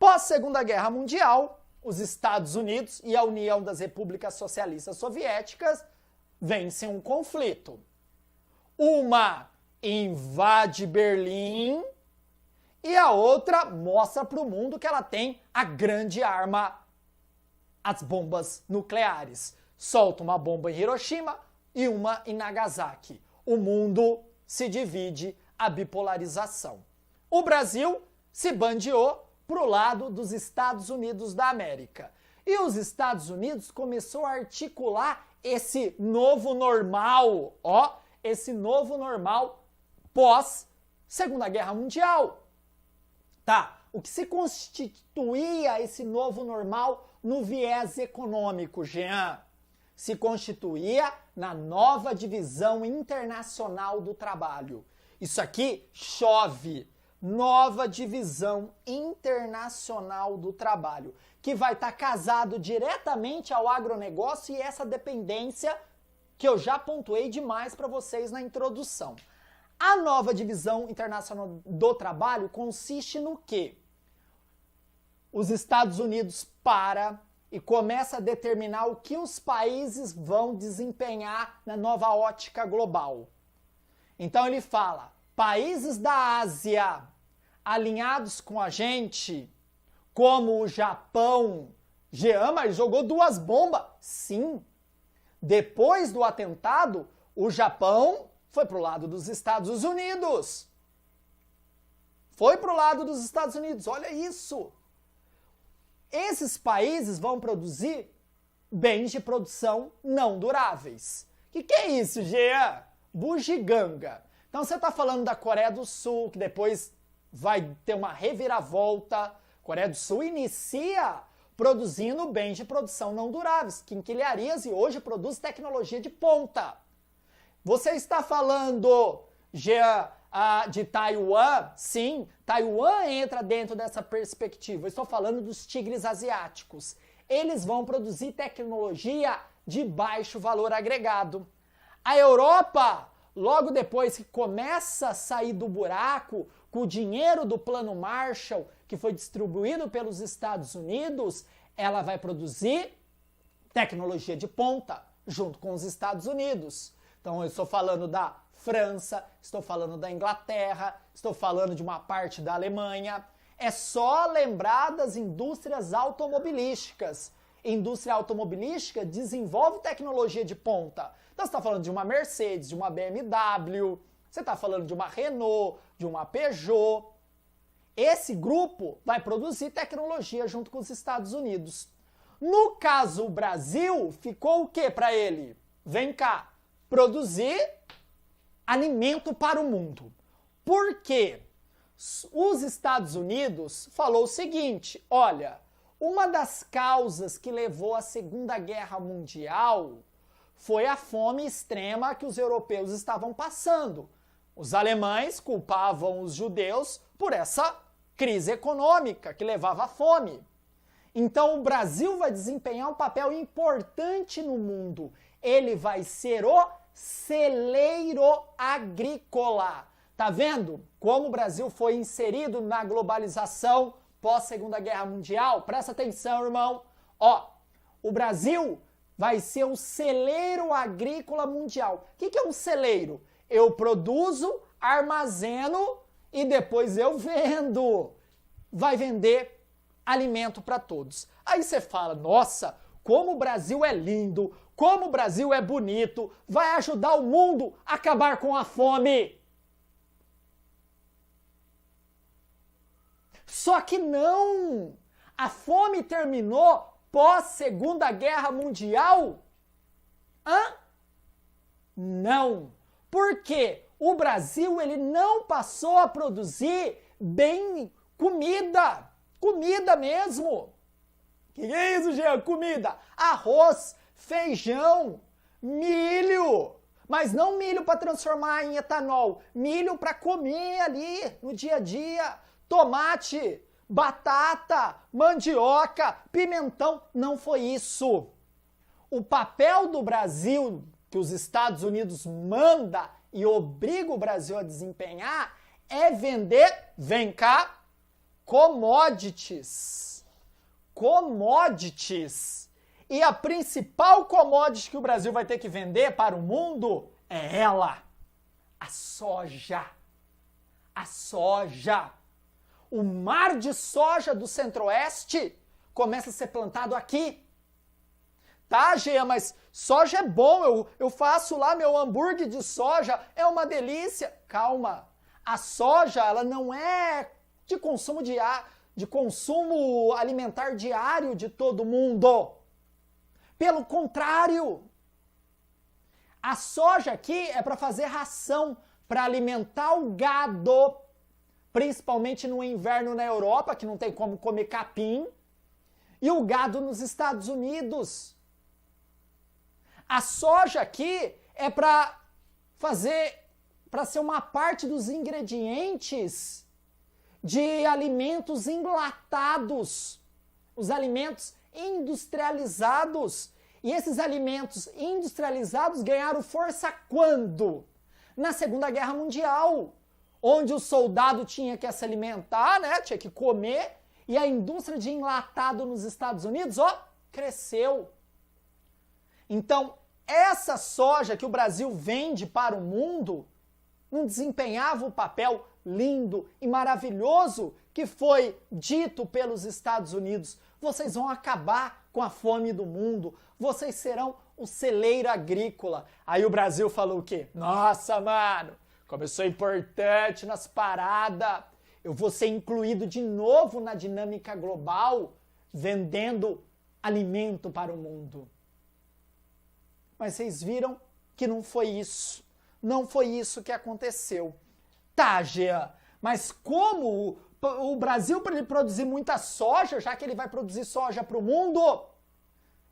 Pós-Segunda Guerra Mundial, os Estados Unidos e a União das Repúblicas Socialistas Soviéticas vencem um conflito. Uma invade Berlim e a outra mostra para o mundo que ela tem a grande arma, as bombas nucleares. Solta uma bomba em Hiroshima e uma em Nagasaki. O mundo se divide, a bipolarização. O Brasil se bandeou para o lado dos Estados Unidos da América. E os Estados Unidos começou a articular esse novo normal, esse novo normal pós Segunda Guerra Mundial. Tá, o que se constituía esse novo normal no viés econômico, Jean? Se constituía na nova divisão internacional do trabalho. Isso aqui chove. Nova divisão internacional do trabalho, que vai estar casado diretamente ao agronegócio e essa dependência que eu já pontuei demais para vocês na introdução. A nova divisão internacional do trabalho consiste no quê? Os Estados Unidos para e começa a determinar o que os países vão desempenhar na nova ótica global. Então ele fala, países da Ásia alinhados com a gente, como o Japão. Jean, mas jogou 2 bombas? Sim. Depois do atentado, o Japão foi pro lado dos Estados Unidos. Foi pro lado dos Estados Unidos, olha isso. Esses países vão produzir bens de produção não duráveis. Que é isso, Jean? Bugiganga. Então você está falando da Coreia do Sul, que depois vai ter uma reviravolta. A Coreia do Sul inicia produzindo bens de produção não duráveis, quinquilharias, e hoje produz tecnologia de ponta. Você está falando, Jean, de Taiwan? Sim, Taiwan entra dentro dessa perspectiva. Eu estou falando dos tigres asiáticos. Eles vão produzir tecnologia de baixo valor agregado. A Europa, logo depois que começa a sair do buraco, com o dinheiro do Plano Marshall, que foi distribuído pelos Estados Unidos, ela vai produzir tecnologia de ponta, junto com os Estados Unidos. Então eu estou falando da França, estou falando da Inglaterra, estou falando de uma parte da Alemanha. É só lembrar das indústrias automobilísticas. Indústria automobilística desenvolve tecnologia de ponta. Então você está falando de uma Mercedes, de uma BMW, você está falando de uma Renault, de uma Peugeot. Esse grupo vai produzir tecnologia junto com os Estados Unidos. No caso, o Brasil, ficou o que para ele? Vem cá, produzir alimento para o mundo. Por quê? Os Estados Unidos falou o seguinte, olha, uma das causas que levou à Segunda Guerra Mundial foi a fome extrema que os europeus estavam passando. Os alemães culpavam os judeus por essa crise econômica que levava à fome. Então o Brasil vai desempenhar um papel importante no mundo. Ele vai ser o celeiro agrícola. Tá vendo como o Brasil foi inserido na globalização pós-Segunda Guerra Mundial? Presta atenção, irmão. O Brasil vai ser um celeiro agrícola mundial. O que é um celeiro? Eu produzo, armazeno e depois eu vendo. Vai vender alimento para todos. Aí você fala, nossa, como o Brasil é lindo, como o Brasil é bonito, vai ajudar o mundo a acabar com a fome. Só que não! A fome terminou pós-Segunda Guerra Mundial? Não! Por quê? O Brasil ele não passou a produzir bem comida. Comida mesmo. Que é isso, Jean? Comida. Arroz, feijão, milho. Mas não milho para transformar em etanol. Milho para comer ali no dia a dia. Tomate, batata, mandioca, pimentão. Não foi isso. O papel do Brasil, que os Estados Unidos manda e obriga o Brasil a desempenhar, é vender, vem cá, commodities. Commodities. E a principal commodity que o Brasil vai ter que vender para o mundo é ela, a soja. A soja. O mar de soja do Centro-Oeste começa a ser plantado aqui. Tá, Gia, mas soja é bom, eu faço lá meu hambúrguer de soja, é uma delícia. Calma, a soja ela não é de consumo de consumo alimentar diário de todo mundo. Pelo contrário, a soja aqui é para fazer ração, para alimentar o gado, principalmente no inverno na Europa, que não tem como comer capim, e o gado nos Estados Unidos. A soja aqui é para ser uma parte dos ingredientes de alimentos enlatados, os alimentos industrializados. E esses alimentos industrializados ganharam força quando? Na Segunda Guerra Mundial, onde o soldado tinha que se alimentar, né? Tinha que comer, e a indústria de enlatado nos Estados Unidos, cresceu. Então, essa soja que o Brasil vende para o mundo não desempenhava o papel lindo e maravilhoso que foi dito pelos Estados Unidos. Vocês vão acabar com a fome do mundo, vocês serão o celeiro agrícola. Aí o Brasil falou o quê? Nossa, mano, como eu sou importante nas paradas, eu vou ser incluído de novo na dinâmica global, vendendo alimento para o mundo. Mas vocês viram que não foi isso. Não foi isso que aconteceu. Tá, Jean, mas como o Brasil, para ele produzir muita soja, já que ele vai produzir soja para o mundo,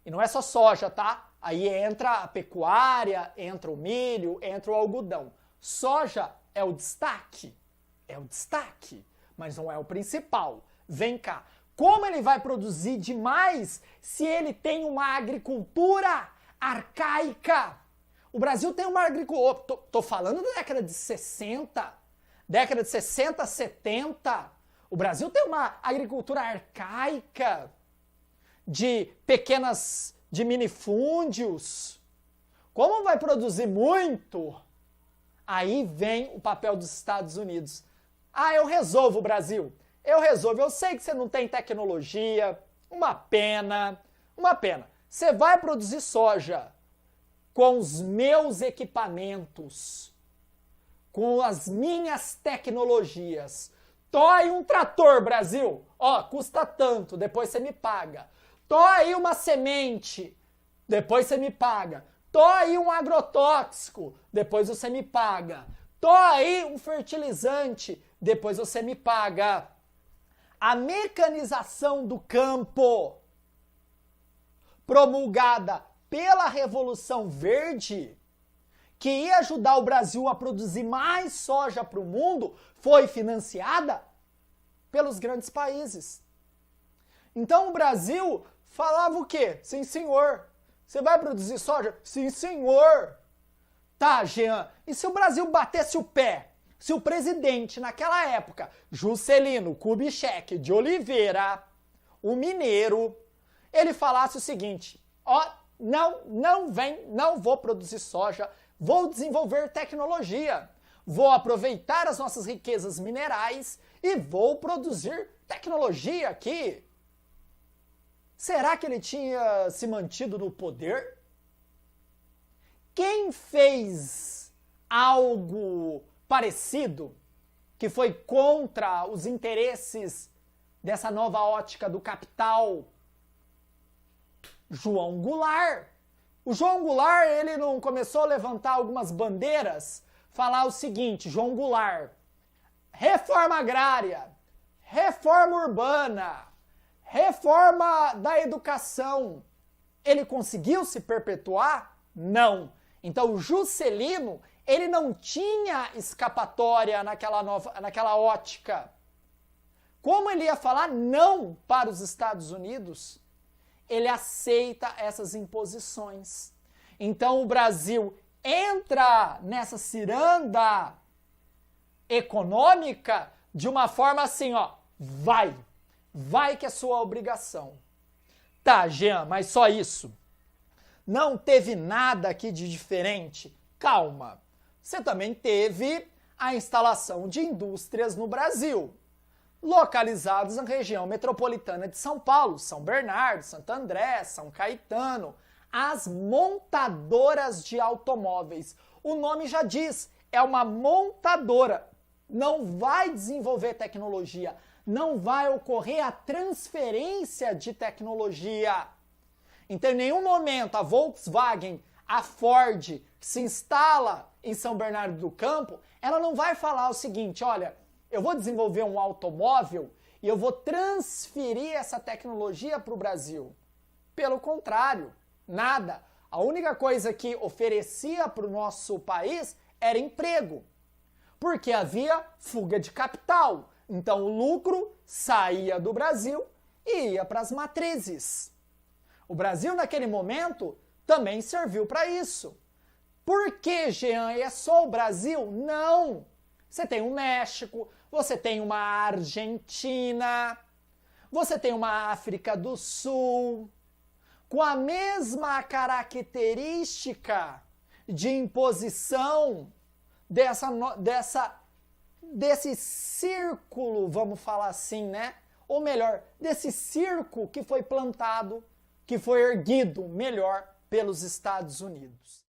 e não é só soja, tá? Aí entra a pecuária, entra o milho, entra o algodão. Soja é o destaque, mas não é o principal. Vem cá, como ele vai produzir demais se ele tem uma agricultura arcaica? O Brasil tem uma agricultura, tô falando da década de 60, 70, o Brasil tem uma agricultura arcaica, de minifúndios. Como vai produzir muito? Aí vem o papel dos Estados Unidos. Ah, eu resolvo, Brasil. Eu resolvo. Eu sei que você não tem tecnologia. Uma pena. Você vai produzir soja com os meus equipamentos, com as minhas tecnologias. Toie um trator, Brasil. Custa tanto, depois você me paga. Toie uma semente, depois você me paga. Toie um agrotóxico, depois você me paga. Toie um fertilizante, depois você me paga. A mecanização do campo, promulgada pela Revolução Verde, que ia ajudar o Brasil a produzir mais soja para o mundo, foi financiada pelos grandes países. Então o Brasil falava o quê? Sim, senhor. Você vai produzir soja? Sim, senhor. Tá, Jean, e se o Brasil batesse o pé? Se o presidente, naquela época, Juscelino Kubitschek de Oliveira, o mineiro, ele falasse o seguinte, não vou produzir soja, vou desenvolver tecnologia, vou aproveitar as nossas riquezas minerais e vou produzir tecnologia aqui. Será que ele tinha se mantido no poder? Quem fez algo parecido, que foi contra os interesses dessa nova ótica do capital? João Goulart. O João Goulart, ele não começou a levantar algumas bandeiras, falar o seguinte, João Goulart, reforma agrária, reforma urbana, reforma da educação. Ele conseguiu se perpetuar? Não. Então o Juscelino, ele não tinha escapatória naquela ótica. Como ele ia falar não para os Estados Unidos? Ele aceita essas imposições. Então o Brasil entra nessa ciranda econômica de uma forma assim, Vai que é sua obrigação. Tá, Jean, mas só isso? Não teve nada aqui de diferente? Calma. Você também teve a instalação de indústrias no Brasil, localizadas na região metropolitana de São Paulo, São Bernardo, Santo André, São Caetano, as montadoras de automóveis. O nome já diz, é uma montadora. Não vai desenvolver tecnologia, não vai ocorrer a transferência de tecnologia. Então, em nenhum momento a Volkswagen, a Ford, que se instala em São Bernardo do Campo, ela não vai falar o seguinte, olha, eu vou desenvolver um automóvel e eu vou transferir essa tecnologia para o Brasil. Pelo contrário, nada. A única coisa que oferecia para o nosso país era emprego, porque havia fuga de capital. Então o lucro saía do Brasil e ia para as matrizes. O Brasil, naquele momento, também serviu para isso. Por que, Jean, é só o Brasil? Não! Você tem o México, você tem uma Argentina, você tem uma África do Sul, com a mesma característica de imposição desse círculo, vamos falar assim, né? Ou melhor, desse circo que foi plantado, que foi erguido, melhor, pelos Estados Unidos.